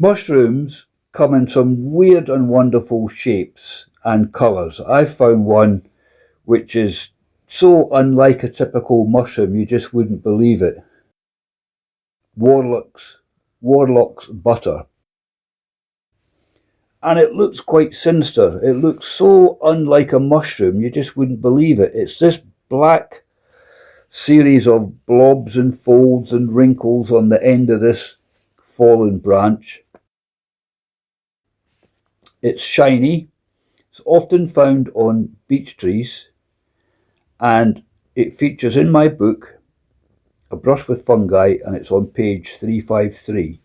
Mushrooms come in some weird and wonderful shapes and colours. I found one which is so unlike a typical mushroom you just wouldn't believe it. Warlocks Butter. And it looks quite sinister. It looks so unlike a mushroom you just wouldn't believe it. It's this black series of blobs and folds and wrinkles on the end of this fallen branch. It's shiny. It's often found on beech trees, and it features in my book A Brush with Fungi, and it's on page 353.